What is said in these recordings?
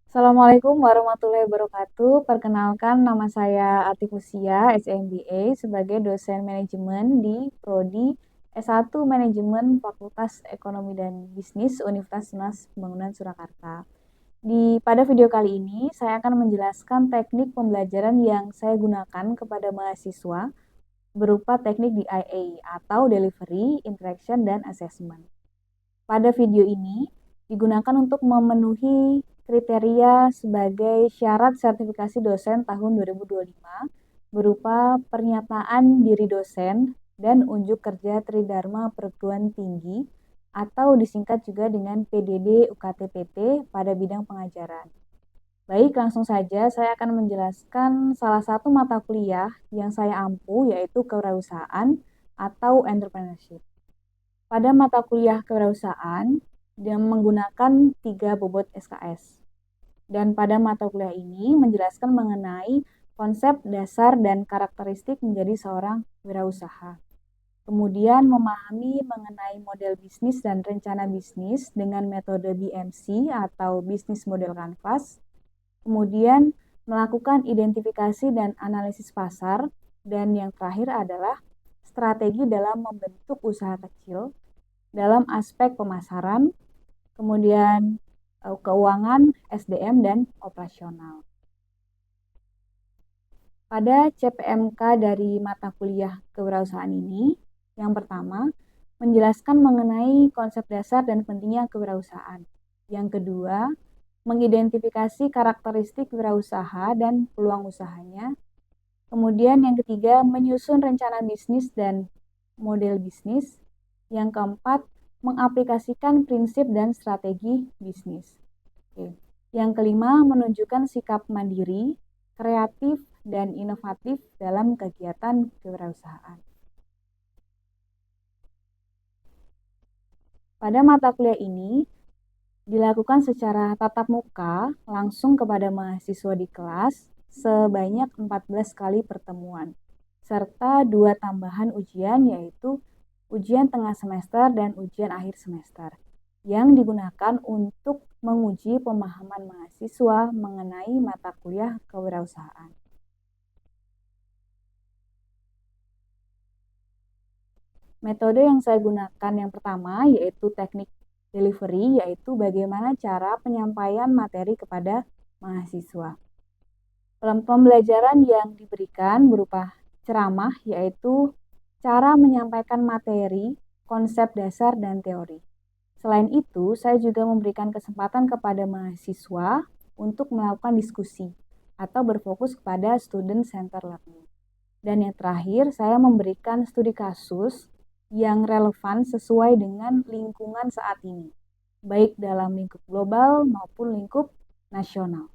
Assalamualaikum warahmatullahi wabarakatuh. Perkenalkan, nama saya Atifusia, SMBA, sebagai dosen manajemen di Prodi S1 Manajemen Fakultas Ekonomi dan Bisnis Universitas Dinas Pembangunan Surakarta. Pada video kali ini, saya akan menjelaskan teknik pembelajaran yang saya gunakan kepada mahasiswa berupa teknik DIA atau Delivery, Interaction, dan Assessment. Pada video ini digunakan untuk memenuhi kriteria sebagai syarat sertifikasi dosen tahun 2025 berupa pernyataan diri dosen dan unjuk kerja Tridharma Perguruan Tinggi atau disingkat juga dengan PDD UKT-PT pada bidang pengajaran. Baik, langsung saja saya akan menjelaskan salah satu mata kuliah yang saya ampu, yaitu kewirausahaan atau entrepreneurship. Pada mata kuliah kewirausahaan, dia menggunakan 3 bobot SKS. Dan pada mata kuliah ini menjelaskan mengenai konsep dasar dan karakteristik menjadi seorang wirausaha. Kemudian memahami mengenai model bisnis dan rencana bisnis dengan metode BMC atau Business Model Canvas. Kemudian melakukan identifikasi dan analisis pasar. Dan yang terakhir adalah strategi dalam membentuk usaha kecil dalam aspek pemasaran, kemudian keuangan, SDM, dan operasional. Pada CPMK dari mata kuliah kewirausahaan ini, yang pertama, menjelaskan mengenai konsep dasar dan pentingnya kewirausahaan. Yang kedua, mengidentifikasi karakteristik wirausaha dan peluang usahanya. Kemudian yang ketiga, menyusun rencana bisnis dan model bisnis. Yang keempat, mengaplikasikan prinsip dan strategi bisnis. Oke. Yang kelima, menunjukkan sikap mandiri, kreatif, dan inovatif dalam kegiatan kewirausahaan. Pada mata kuliah ini, dilakukan secara tatap muka langsung kepada mahasiswa di kelas sebanyak 14 kali pertemuan, serta 2 tambahan ujian, yaitu ujian tengah semester dan ujian akhir semester, yang digunakan untuk menguji pemahaman mahasiswa mengenai mata kuliah kewirausahaan. Metode yang saya gunakan yang pertama yaitu teknik delivery, yaitu bagaimana cara penyampaian materi kepada mahasiswa. Pembelajaran yang diberikan berupa ceramah, yaitu cara menyampaikan materi, konsep dasar, dan teori. Selain itu, saya juga memberikan kesempatan kepada mahasiswa untuk melakukan diskusi atau berfokus kepada student center learning. Dan yang terakhir, saya memberikan studi kasus yang relevan sesuai dengan lingkungan saat ini, baik dalam lingkup global maupun lingkup nasional.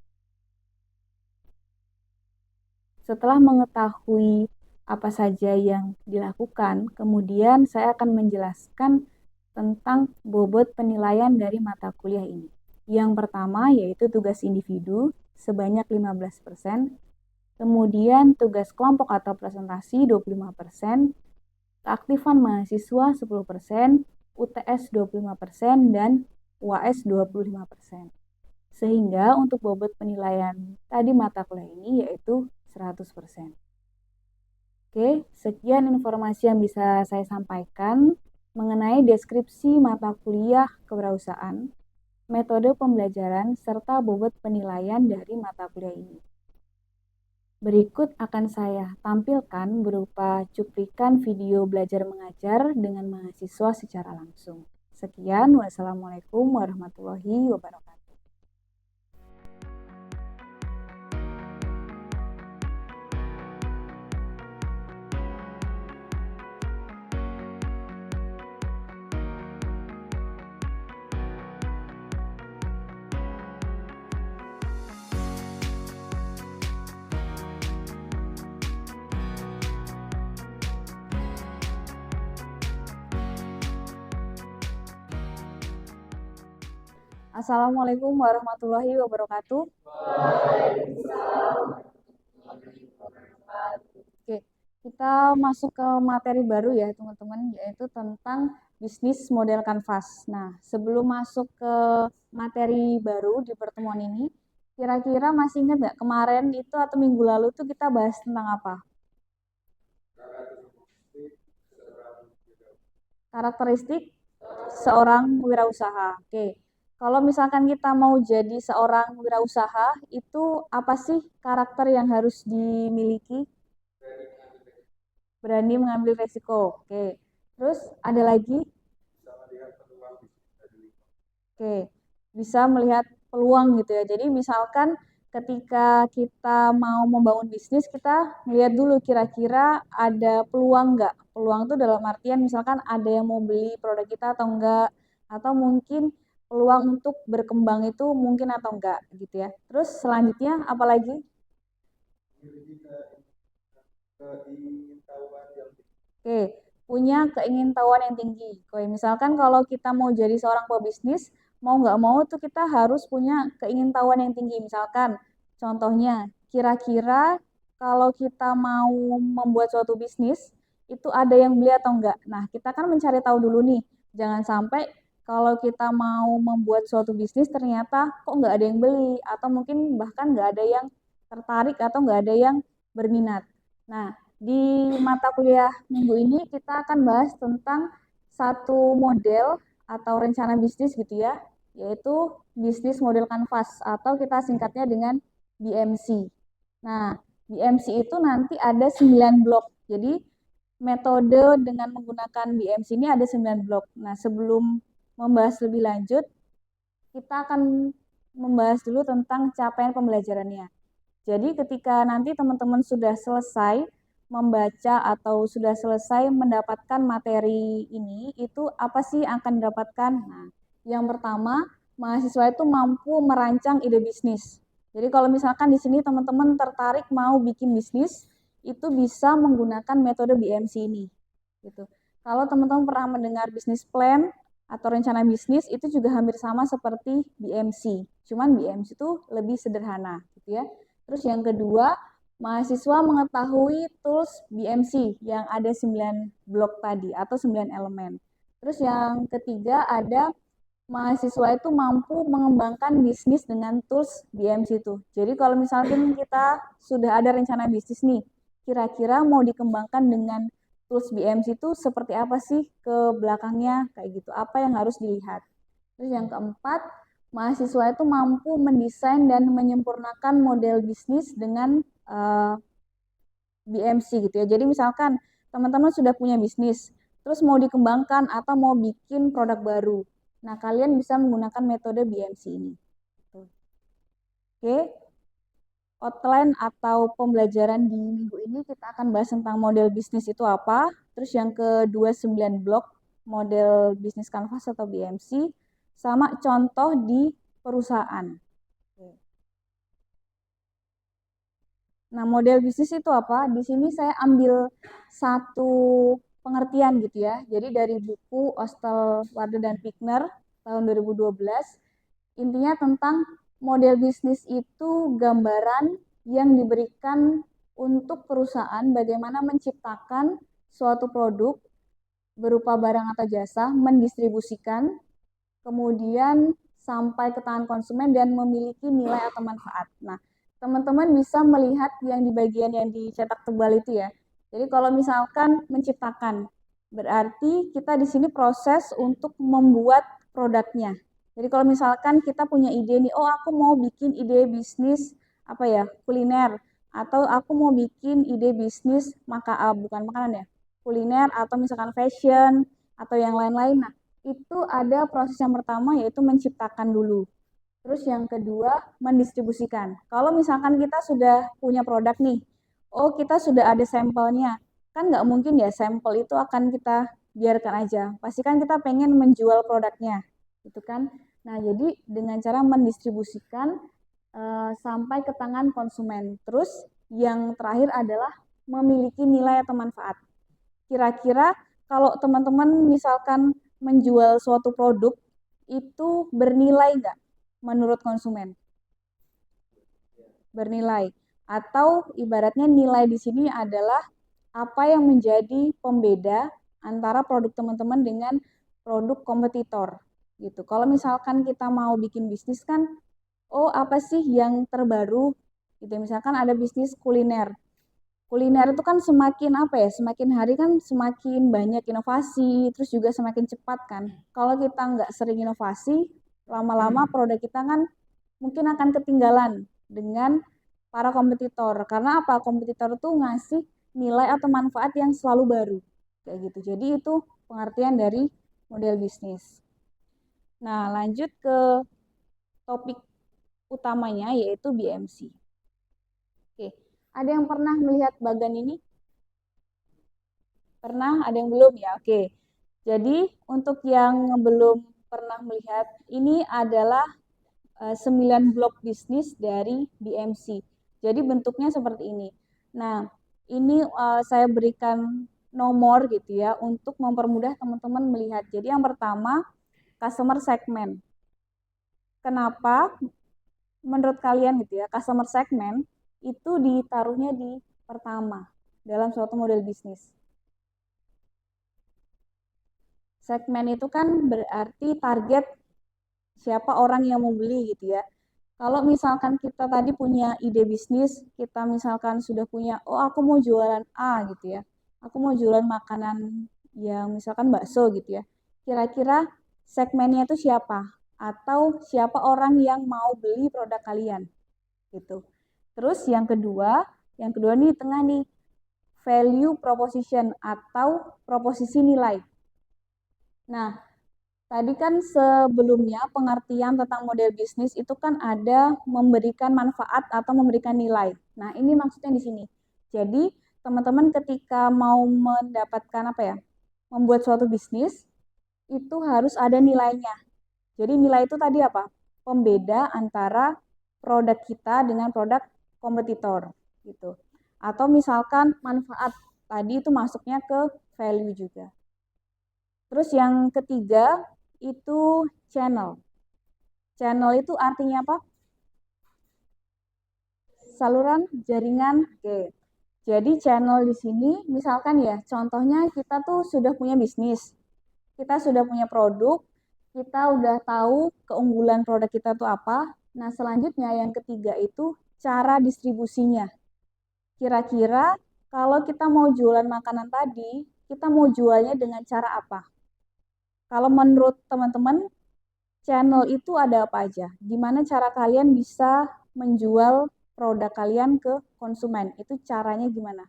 Setelah mengetahui apa saja yang dilakukan, kemudian saya akan menjelaskan tentang bobot penilaian dari mata kuliah ini. Yang pertama yaitu tugas individu sebanyak 15%, kemudian tugas kelompok atau presentasi 25%, keaktifan mahasiswa 10%, UTS 25%, dan UAS 25%. Sehingga untuk bobot penilaian tadi mata kuliah ini yaitu 100%. Oke, sekian informasi yang bisa saya sampaikan mengenai deskripsi mata kuliah kewirausahaan, metode pembelajaran, serta bobot penilaian dari mata kuliah ini. Berikut akan saya tampilkan berupa cuplikan video belajar mengajar dengan mahasiswa secara langsung. Sekian, wassalamualaikum warahmatullahi wabarakatuh. Assalamualaikum warahmatullahi wabarakatuh. Oke, kita masuk ke materi baru ya teman-teman, yaitu tentang bisnis model kanvas. Nah, sebelum masuk ke materi baru di pertemuan ini, Kira-kira masih ingat nggak kemarin itu atau minggu lalu tuh kita bahas tentang apa? Karakteristik seorang wirausaha. Oke. Kalau misalkan kita mau jadi seorang wirausaha, itu apa sih karakter yang harus dimiliki? Berani mengambil resiko. Oke. Terus ada lagi? Oke, bisa melihat peluang gitu ya. Jadi misalkan ketika kita mau membangun bisnis, kita melihat dulu kira-kira ada peluang nggak. Peluang itu dalam artian misalkan ada yang mau beli produk kita atau enggak, atau mungkin peluang untuk berkembang itu mungkin atau enggak gitu ya. Terus selanjutnya apalagi? Oke, punya keingintahuan yang tinggi. Oke, misalkan kalau kita mau jadi seorang pebisnis, mau nggak mau tuh kita harus punya keingintahuan yang tinggi. Misalkan, contohnya, kira-kira kalau kita mau membuat suatu bisnis, itu ada yang beli atau enggak. Nah, kita kan mencari tahu dulu nih. Jangan sampai kalau kita mau membuat suatu bisnis, ternyata kok nggak ada yang beli. Atau mungkin bahkan nggak ada yang tertarik atau nggak ada yang berminat. Nah, di mata kuliah minggu ini kita akan bahas tentang satu model atau rencana bisnis gitu ya, yaitu bisnis model kanvas atau kita singkatnya dengan BMC. Nah, BMC itu nanti ada 9 blok. Jadi metode dengan menggunakan BMC ini ada 9 blok. Nah, sebelum membahas lebih lanjut, kita akan membahas dulu tentang capaian pembelajarannya. Jadi ketika nanti teman-teman sudah selesai membaca atau sudah selesai mendapatkan materi ini, itu apa sih yang akan didapatkan? Nah, yang pertama, mahasiswa itu mampu merancang ide bisnis. Jadi kalau misalkan di sini teman-teman tertarik mau bikin bisnis, itu bisa menggunakan metode BMC ini. Gitu. Kalau teman-teman pernah mendengar bisnis plan atau rencana bisnis, itu juga hampir sama seperti BMC. Cuman BMC itu lebih sederhana, gitu ya. Terus yang kedua, mahasiswa mengetahui tools BMC yang ada 9 blok tadi atau 9 elemen. Terus yang ketiga ada mahasiswa itu mampu mengembangkan bisnis dengan tools BMC itu. Jadi kalau misalkan kita sudah ada rencana bisnis nih, kira-kira mau dikembangkan dengan tools BMC itu seperti apa sih ke belakangnya kayak gitu. Apa yang harus dilihat. Terus yang keempat, mahasiswa itu mampu mendesain dan menyempurnakan model bisnis dengan BMC gitu ya. Jadi misalkan teman-teman sudah punya bisnis, terus mau dikembangkan atau mau bikin produk baru. Nah, kalian bisa menggunakan metode BMC ini. Oke, outline atau pembelajaran di minggu ini kita akan bahas tentang model bisnis itu apa. Terus yang kedua 9 blok model bisnis canvas atau BMC sama contoh di perusahaan. Nah, model bisnis itu apa? Di sini saya ambil satu pengertian gitu ya. Jadi dari buku Osterwalder dan Pickner tahun 2012, intinya tentang model bisnis itu gambaran yang diberikan untuk perusahaan bagaimana menciptakan suatu produk berupa barang atau jasa, mendistribusikan, kemudian sampai ke tangan konsumen dan memiliki nilai atau manfaat. Nah, teman-teman bisa melihat yang di bagian yang dicetak tebal itu ya. Jadi kalau misalkan menciptakan, berarti kita di sini proses untuk membuat produknya. Jadi kalau misalkan kita punya ide nih, oh aku mau bikin ide bisnis apa ya, kuliner, atau aku mau bikin ide bisnis bukan makanan ya, kuliner atau misalkan fashion atau yang lain-lain. Nah, itu ada proses yang pertama yaitu menciptakan dulu. Terus yang kedua, mendistribusikan. Kalau misalkan kita sudah punya produk nih, oh kita sudah ada sampelnya, kan nggak mungkin ya sampel itu akan kita biarkan aja. Pasti kan kita pengen menjual produknya, gitu kan. Nah, jadi dengan cara mendistribusikan sampai ke tangan konsumen. Terus yang terakhir adalah memiliki nilai atau manfaat. Kira-kira kalau teman-teman misalkan menjual suatu produk itu bernilai nggak menurut konsumen? Bernilai. Atau ibaratnya nilai di sini adalah apa yang menjadi pembeda antara produk teman-teman dengan produk kompetitor gitu. Kalau misalkan kita mau bikin bisnis kan, oh apa sih yang terbaru gitu. Misalkan ada bisnis kuliner. Kuliner itu kan semakin apa ya, semakin hari kan semakin banyak inovasi, terus juga semakin cepat kan. Kalau kita nggak sering inovasi, lama-lama produk kita kan mungkin akan ketinggalan dengan para kompetitor. Karena apa? Kompetitor tuh ngasih nilai atau manfaat yang selalu baru. Kayak gitu. Jadi itu pengertian dari model bisnis. Nah, lanjut ke topik utamanya yaitu BMC. Oke, ada yang pernah melihat bagan ini? Pernah? Ada yang belum ya? Oke. Jadi untuk yang belum pernah melihat, ini adalah 9 blok bisnis dari BMC. Jadi bentuknya seperti ini. Nah, ini saya berikan nomor gitu ya untuk mempermudah teman-teman melihat. Jadi yang pertama, customer segment. Kenapa menurut kalian gitu ya, customer segment itu ditaruhnya di pertama dalam suatu model bisnis? Segmen itu kan berarti target siapa orang yang mau beli gitu ya. Kalau misalkan kita tadi punya ide bisnis, kita misalkan sudah punya, oh aku mau jualan A gitu ya. Aku mau jualan makanan yang misalkan bakso gitu ya. Kira-kira segmennya itu siapa? Atau siapa orang yang mau beli produk kalian gitu. Terus yang kedua nih di tengah nih, value proposition atau proposisi nilai. Nah, tadi kan sebelumnya pengertian tentang model bisnis itu kan ada memberikan manfaat atau memberikan nilai. Nah, ini maksudnya di sini. Jadi, teman-teman ketika mau mendapatkan apa ya? Membuat suatu bisnis itu harus ada nilainya. Jadi, nilai itu tadi apa? Pembeda antara produk kita dengan produk kompetitor gitu. Atau misalkan manfaat tadi itu masuknya ke value juga. Terus yang ketiga itu channel. Channel itu artinya apa? Saluran jaringan. Oke. Jadi channel di sini misalkan ya, contohnya kita tuh sudah punya bisnis. Kita sudah punya produk, kita udah tahu keunggulan produk kita tuh apa. Nah, selanjutnya yang ketiga itu cara distribusinya. Kira-kira kalau kita mau jualan makanan tadi, kita mau jualnya dengan cara apa? Kalau menurut teman-teman, channel itu ada apa aja? Gimana cara kalian bisa menjual produk kalian ke konsumen? Itu caranya gimana?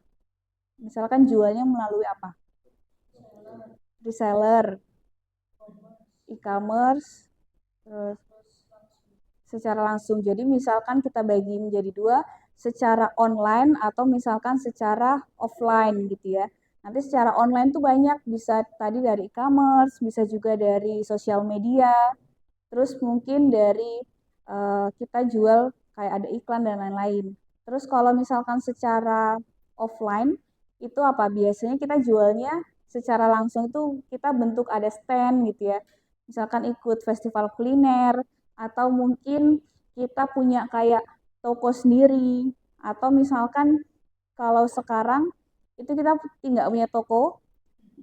Misalkan jualnya melalui apa? Reseller, e-commerce, terus secara langsung. Jadi misalkan kita bagi menjadi dua, secara online atau misalkan secara offline gitu ya. Nanti secara online tuh banyak, bisa tadi dari e-commerce, bisa juga dari sosial media, terus mungkin dari kita jual kayak ada iklan dan lain-lain. Terus kalau misalkan secara offline itu apa? Biasanya kita jualnya secara langsung itu kita bentuk ada stand gitu ya. Misalkan ikut festival kuliner atau mungkin kita punya kayak toko sendiri atau misalkan kalau sekarang itu kita tidak punya toko,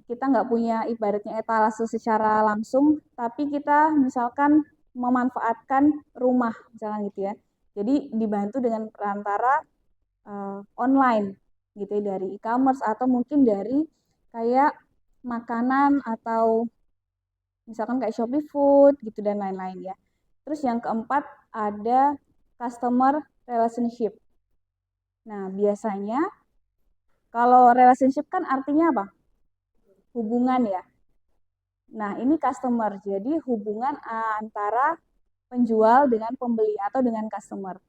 kita nggak punya ibaratnya etalase secara langsung, tapi kita misalkan memanfaatkan rumah, misalnya gitu ya. Jadi dibantu dengan perantara online, gitu ya, dari e-commerce atau mungkin dari kayak makanan atau misalkan kayak Shopee Food gitu dan lain-lain ya. Terus yang keempat ada customer relationship. Nah, biasanya kalau relationship kan artinya apa? Hubungan ya. Nah, ini customer. Jadi hubungan antara penjual dengan pembeli atau dengan customer.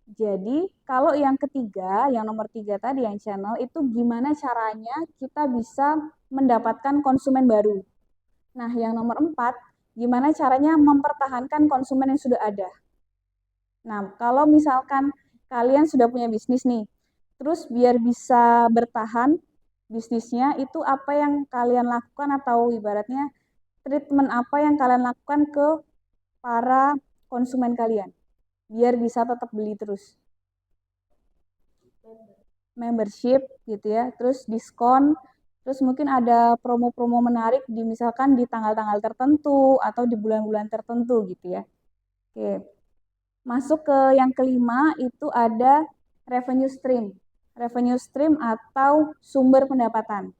Jadi kalau yang ketiga, yang nomor tiga tadi yang channel itu gimana caranya kita bisa mendapatkan konsumen baru. Nah, yang nomor empat, gimana caranya mempertahankan konsumen yang sudah ada. Nah, kalau misalkan kalian sudah punya bisnis nih, terus biar bisa bertahan bisnisnya itu apa yang kalian lakukan atau ibaratnya treatment apa yang kalian lakukan ke para konsumen kalian biar bisa tetap beli terus. Membership gitu ya, terus diskon, terus mungkin ada promo-promo menarik di misalkan di tanggal-tanggal tertentu atau di bulan-bulan tertentu gitu ya. Oke. Masuk ke yang kelima itu ada revenue stream. Revenue stream atau sumber pendapatan.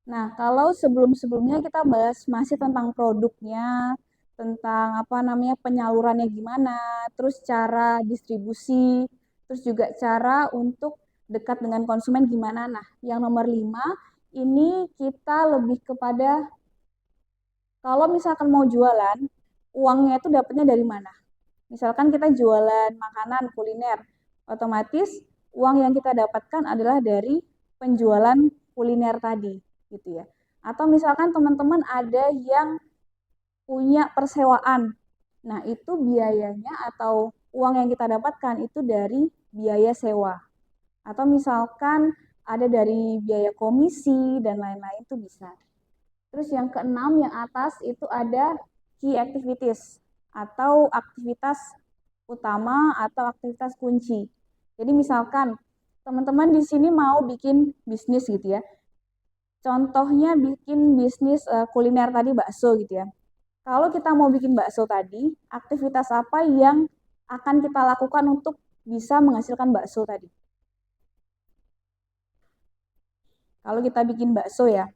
Nah, kalau sebelum-sebelumnya kita bahas masih tentang produknya, tentang apa namanya penyalurannya gimana, terus cara distribusi, terus juga cara untuk dekat dengan konsumen gimana. Nah, yang nomor 5 ini kita lebih kepada kalau misalkan mau jualan, uangnya itu dapatnya dari mana? Misalkan kita jualan makanan kuliner, otomatis uang yang kita dapatkan adalah dari penjualan kuliner tadi, gitu ya. Atau misalkan teman-teman ada yang punya persewaan. Nah, itu biayanya atau uang yang kita dapatkan itu dari biaya sewa. Atau misalkan ada dari biaya komisi dan lain-lain itu bisa. Terus yang keenam yang atas itu ada key activities atau aktivitas utama atau aktivitas kunci. Jadi misalkan teman-teman di sini mau bikin bisnis gitu ya. Contohnya bikin bisnis kuliner tadi bakso gitu ya. Kalau kita mau bikin bakso tadi, aktivitas apa yang akan kita lakukan untuk bisa menghasilkan bakso tadi? Kalau kita bikin bakso ya,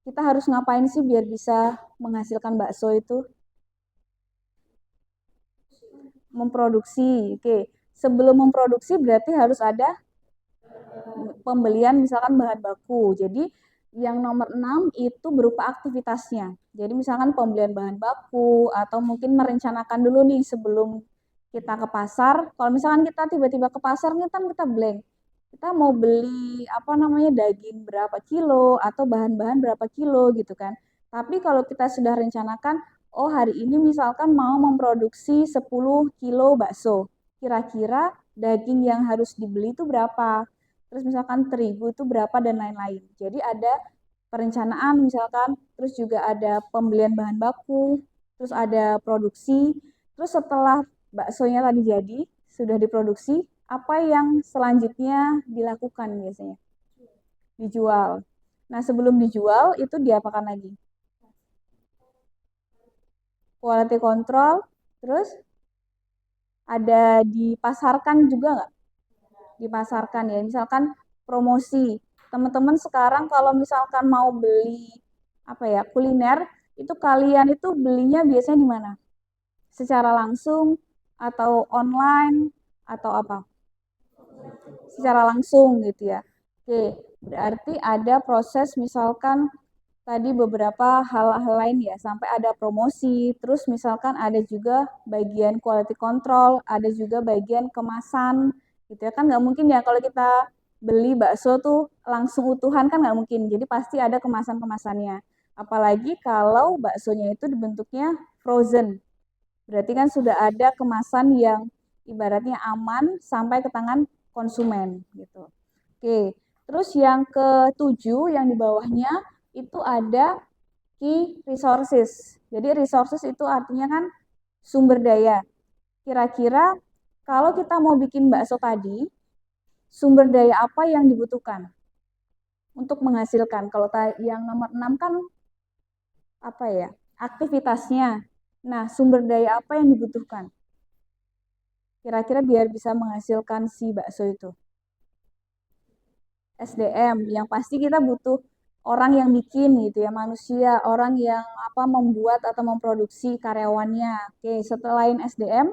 kita harus ngapain sih biar bisa menghasilkan bakso itu? Memproduksi. Oke. Sebelum memproduksi berarti harus ada pembelian misalkan bahan baku. Jadi yang nomor 6 itu berupa aktivitasnya. Jadi misalkan pembelian bahan baku atau mungkin merencanakan dulu nih sebelum kita ke pasar. Kalau misalkan kita tiba-tiba ke pasar nih kan kita blank. Kita mau beli apa namanya daging berapa kilo atau bahan-bahan berapa kilo gitu kan. Tapi kalau kita sudah rencanakan, oh hari ini misalkan mau memproduksi 10 kilo bakso. Kira-kira daging yang harus dibeli itu berapa? Terus misalkan terigu itu berapa dan lain-lain. Jadi ada perencanaan misalkan, terus juga ada pembelian bahan baku, terus ada produksi, terus setelah baksonya tadi jadi, sudah diproduksi, apa yang selanjutnya dilakukan biasanya? Dijual. Nah, sebelum dijual itu diapakan lagi? Quality control, terus ada dipasarkan juga nggak? Dipasarkan ya. Misalkan promosi. Teman-teman sekarang kalau misalkan mau beli apa ya, kuliner, itu kalian itu belinya biasanya di mana? Secara langsung atau online atau apa? Secara langsung gitu ya. Oke, berarti ada proses misalkan tadi beberapa hal-hal lain ya, sampai ada promosi, terus misalkan ada juga bagian quality control, ada juga bagian kemasan, gitu ya kan nggak mungkin ya kalau kita beli bakso tuh langsung utuhan kan nggak mungkin, jadi pasti ada kemasan-kemasannya. Apalagi kalau baksonya itu dibentuknya frozen, berarti kan sudah ada kemasan yang ibaratnya aman sampai ke tangan konsumen gitu. Oke, terus yang ketujuh yang di bawahnya itu ada key resources. Jadi resources itu artinya kan sumber daya. Kira-kira kalau kita mau bikin bakso tadi, sumber daya apa yang dibutuhkan untuk menghasilkan? Kalau yang nomor 6 kan apa ya? Aktivitasnya. Nah, sumber daya apa yang dibutuhkan? Kira-kira biar bisa menghasilkan si bakso itu. SDM, yang pasti kita butuh orang yang bikin gitu ya, manusia, orang yang apa membuat atau memproduksi karyawannya. Oke, setelah SDM,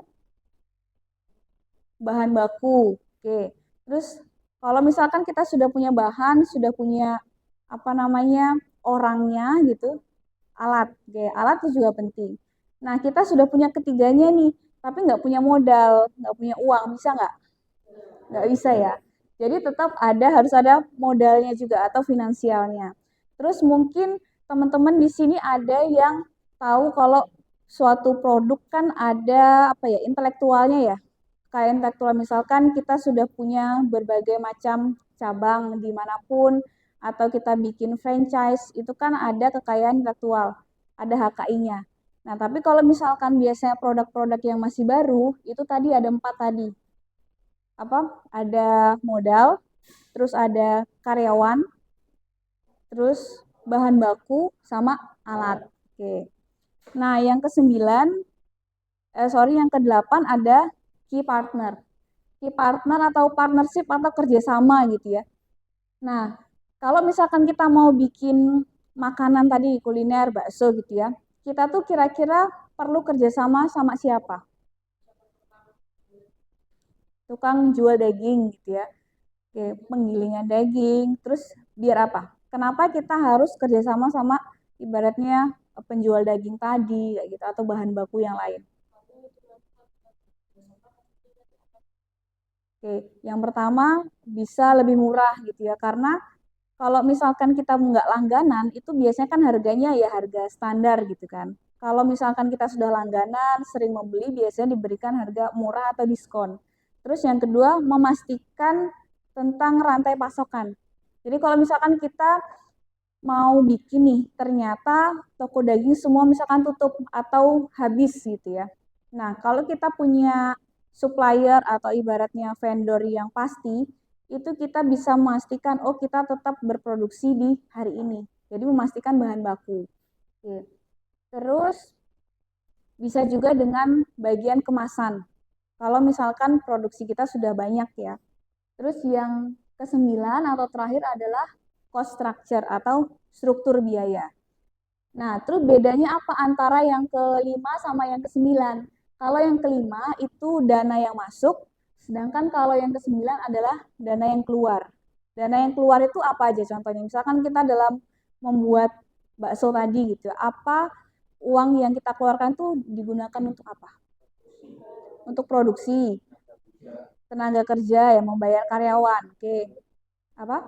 bahan baku. Oke. Terus kalau misalkan kita sudah punya bahan, sudah punya apa namanya orangnya gitu, alat. Oke, alat itu juga penting. Nah, kita sudah punya ketiganya nih, tapi nggak punya modal, nggak punya uang, bisa nggak? Nggak bisa ya. Jadi tetap harus ada modalnya juga atau finansialnya. Terus mungkin teman-teman di sini ada yang tahu kalau suatu produk kan ada apa ya intelektualnya ya. Kayak intelektual misalkan kita sudah punya berbagai macam cabang dimanapun atau kita bikin franchise itu kan ada kekayaan intelektual, ada HKI-nya. Nah tapi kalau misalkan biasanya produk-produk yang masih baru itu tadi ada 4 tadi apa ada modal, terus ada karyawan, terus bahan baku sama alat. Oke. Nah, yang ke-9 yang ke-8 ada key partner. Key partner atau partnership atau kerjasama gitu ya. Nah, kalau misalkan kita mau bikin makanan tadi, kuliner, bakso gitu ya, kita tuh kira-kira perlu kerjasama sama siapa? Tukang jual daging gitu ya. Oke, penggilingan daging. Terus biar apa? Kenapa kita harus kerjasama sama ibaratnya penjual daging tadi kayak gitu atau bahan baku yang lain? Oke, yang pertama bisa lebih murah gitu ya karena kalau misalkan kita nggak langganan itu biasanya kan harganya ya harga standar gitu kan. Kalau misalkan kita sudah langganan, sering membeli biasanya diberikan harga murah atau diskon. Terus yang kedua memastikan tentang rantai pasokan. Jadi kalau misalkan kita mau bikin nih, ternyata toko daging semua misalkan tutup atau habis gitu ya. Nah, kalau kita punya supplier atau ibaratnya vendor yang pasti, itu kita bisa memastikan, oh kita tetap berproduksi di hari ini. Jadi memastikan bahan baku. Oke. Terus bisa juga dengan bagian kemasan. Kalau misalkan produksi kita sudah banyak ya. Terus yang kesembilan atau terakhir adalah cost structure atau struktur biaya. Nah, terus bedanya apa antara yang kelima sama yang kesembilan? Kalau yang kelima itu dana yang masuk, sedangkan kalau yang kesembilan adalah dana yang keluar. Dana yang keluar itu apa aja contohnya? Misalkan kita dalam membuat bakso tadi gitu, apa uang yang kita keluarkan tuh digunakan untuk apa? Untuk produksi, tenaga kerja yang membayar karyawan, oke. Apa?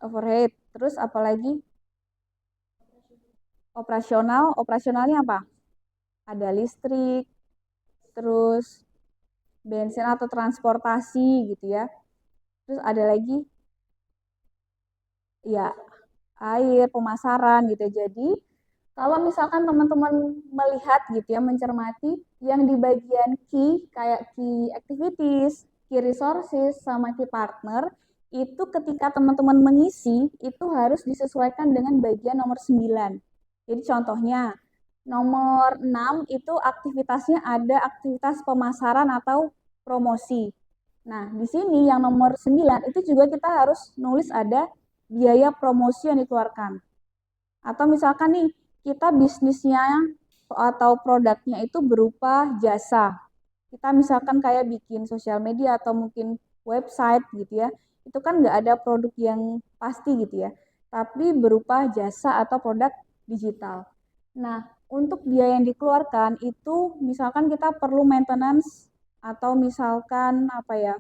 Overhead. Terus apalagi? Operasional. Operasionalnya apa? Ada listrik, terus bensin atau transportasi gitu ya. Terus ada lagi ya air, pemasaran gitu. Jadi kalau misalkan teman-teman melihat gitu ya, mencermati yang di bagian key kayak key activities, key resources sama key partner itu ketika teman-teman mengisi itu harus disesuaikan dengan bagian nomor 9. Jadi contohnya nomor 6 itu aktivitasnya ada aktivitas pemasaran atau promosi. Nah, di sini yang nomor 9 itu juga kita harus nulis ada biaya promosi yang dikeluarkan. Atau misalkan nih, kita bisnisnya atau produknya itu berupa jasa. Kita misalkan kayak bikin sosial media atau mungkin website gitu ya. Itu kan nggak ada produk yang pasti gitu ya. Tapi berupa jasa atau produk digital. Nah, untuk biaya yang dikeluarkan itu misalkan kita perlu maintenance atau misalkan apa ya,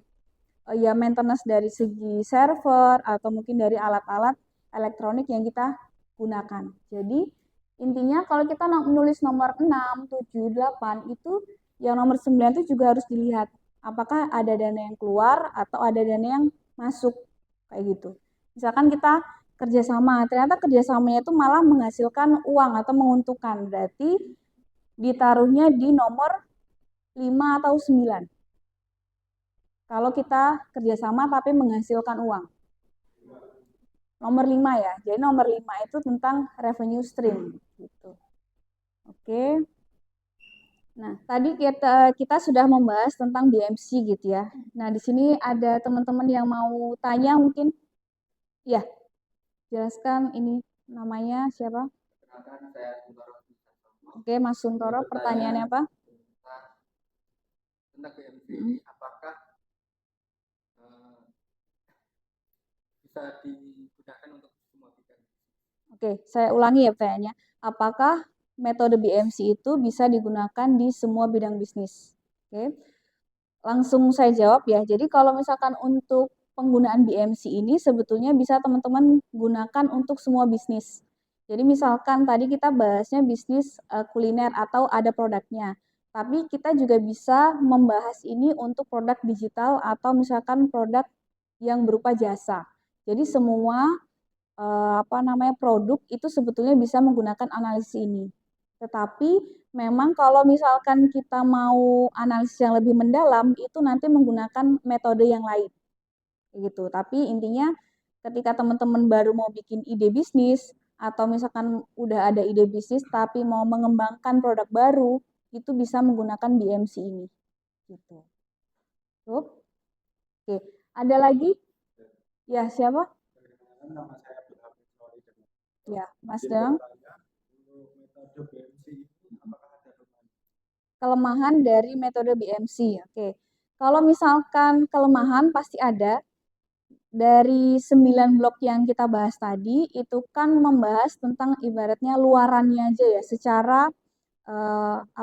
ya maintenance dari segi server atau mungkin dari alat-alat elektronik yang kita gunakan. Jadi intinya kalau kita menulis nomor 6, 7, 8 itu yang nomor 9 itu juga harus dilihat apakah ada dana yang keluar atau ada dana yang masuk kayak gitu. Misalkan kita kerjasama, ternyata kerjasamanya itu malah menghasilkan uang atau menguntungkan. Berarti ditaruhnya di nomor 5 atau 9. Kalau kita kerjasama tapi menghasilkan uang. Nomor 5 ya. Jadi nomor 5 itu tentang revenue stream. Gitu. Oke. Nah, tadi kita sudah membahas tentang BMC gitu ya. Nah, di sini ada teman-teman yang mau tanya mungkin. Ya, jelaskan ini namanya siapa? Oke, Mas Suntoro, pertanyaannya apa? Tentang BMC ini apakah bisa digunakan untuk semua bidang? Oke, saya ulangi ya pertanyaannya. Apakah metode BMC itu bisa digunakan di semua bidang bisnis? Oke, langsung saya jawab ya. Jadi kalau misalkan untuk penggunaan BMC ini sebetulnya bisa teman-teman gunakan untuk semua bisnis. Jadi misalkan tadi kita bahasnya bisnis kuliner atau ada produknya. Tapi kita juga bisa membahas ini untuk produk digital atau misalkan produk yang berupa jasa. Jadi semua apa namanya produk itu sebetulnya bisa menggunakan analisis ini. Tetapi memang kalau misalkan kita mau analisis yang lebih mendalam itu nanti menggunakan metode yang lain. Gitu. Tapi intinya ketika teman-teman baru mau bikin ide bisnis atau misalkan udah ada ide bisnis tapi mau mengembangkan produk baru itu bisa menggunakan BMC ini. gitu. Oke, ada lagi? Ya, siapa? Nama saya Abdul Sorry. Ya, Mas Dang. Metode BMC itu apakah ada Kelemahan dari metode BMC. Oke. Kalau misalkan kelemahan pasti ada. Dari 9 blok yang kita bahas tadi, itu kan membahas tentang ibaratnya luarannya aja ya, secara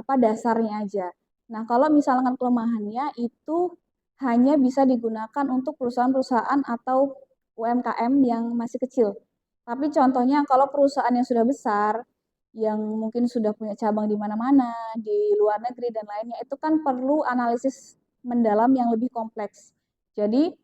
dasarnya aja. Nah, kalau misalkan kelemahannya itu hanya bisa digunakan untuk perusahaan-perusahaan atau UMKM yang masih kecil. Tapi contohnya kalau perusahaan yang sudah besar, yang mungkin sudah punya cabang di mana-mana, di luar negeri dan lainnya, itu kan perlu analisis mendalam yang lebih kompleks. Jadi,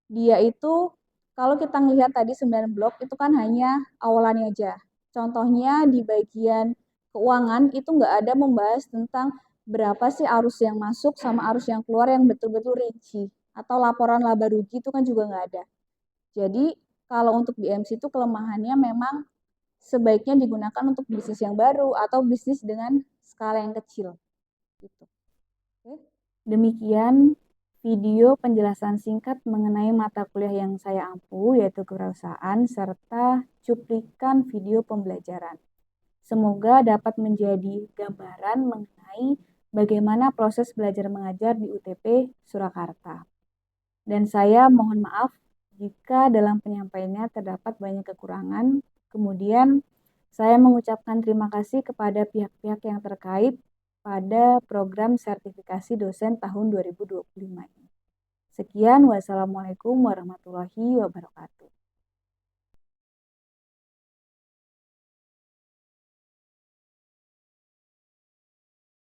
dia itu kalau kita melihat tadi 9 blok itu kan hanya awalannya aja. Contohnya di bagian keuangan itu nggak ada membahas tentang berapa sih arus yang masuk sama arus yang keluar yang betul-betul rinci. Atau laporan laba rugi itu kan juga nggak ada. Jadi kalau untuk BMC itu kelemahannya memang sebaiknya digunakan untuk bisnis yang baru atau bisnis dengan skala yang kecil. Gitu. Oke. Demikian video penjelasan singkat mengenai mata kuliah yang saya ampu, yaitu kewirausahaan, serta cuplikan video pembelajaran. Semoga dapat menjadi gambaran mengenai bagaimana proses belajar mengajar di UTP Surakarta. Dan saya mohon maaf jika dalam penyampaiannya terdapat banyak kekurangan. Kemudian saya mengucapkan terima kasih kepada pihak-pihak yang terkait pada program sertifikasi dosen tahun 2025 ini. Sekian, wassalamualaikum warahmatullahi wabarakatuh.